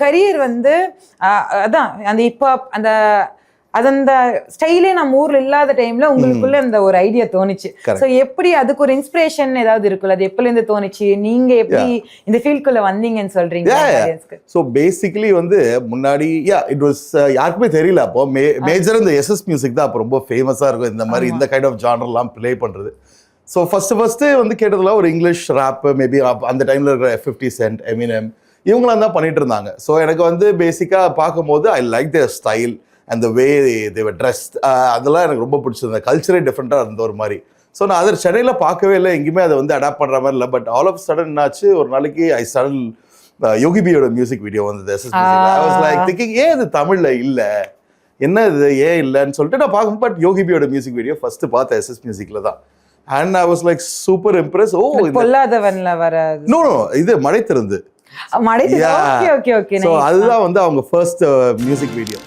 Career வந்து அதான் அந்த இப்போ அந்த ஸ்டைலே நம்ம ஊர்ல இல்லாத டைம்ல உங்களுக்குள்ள அந்த ஒரு ஐடியா தோணுச்சு. சோ எப்படி அதுக்கு ஒரு இன்ஸ்பிரேஷன் ஏதாவது இருக்குல்ல, அது எப்பல இருந்து தோணுச்சு, நீங்க எப்படி இந்த ஃபீல்டுக்குள்ள வந்தீங்கன்னு சொல்றீங்க? சோ பேசிக்கலி வந்து முன்னாடி இட் வாஸ் யாருக்குமே தெரியல அப்போ மேஜர் இந்த எஸ்எஸ் மியூசிக் தான் அப்போ ரொம்ப ஃபேமஸா இருக்கும் இந்த மாதிரி இந்த கைண்ட் ஆஃப் ஜானர்லாம் ப்ளே பண்றது. ஸோ ஃபர்ஸ்ட் வந்து கேட்டதுலாம் ஒரு இங்கிலீஷ் ரேப், மேபி அந்த டைம்ல இருக்கிற 50 Cent, எமினம் இவங்களாம் தான் பண்ணிட்டு இருந்தாங்க. ஸோ எனக்கு வந்து பேசிக்கா பார்க்கும்போது I like their style and the way they dressed, அதெல்லாம் எனக்கு ரொம்ப பிடிச்சிருந்தது. கல்ச்சரே டிஃப்ரெண்டாக இருந்த ஒரு மாதிரி. ஸோ நான் அதை சென்னையில் பார்க்கவே இல்லை, எங்கேயுமே அதை வந்து அடாப்ட் பண்ணுற மாதிரி இல்லை. பட் ஆல் ஆஃப் சடன் என்னாச்சு, ஒரு நாளைக்கு ஐ சடன் யோகி பியோட மியூசிக் வீடியோ வந்தது SS music. I was like thinking ஏன் இது தமிழில் இல்லை, என்ன இது ஏன் இல்லைன்னு சொல்லிட்டு நான் பார்க்கும். பட் யோகி பியோட மியூசிக் வீடியோ ஃபர்ஸ்ட் பார்த்தேன் எஸ்எஸ் மியூசிக்ல தான். And I was like super impressed. பொல்லாதவன்ல வர no இது மழை திறந்து ஓகே ஓகே ஓகே. சோ அதுதான் வந்து அவங்க ஃபர்ஸ்ட் மியூசிக் வீடியோ.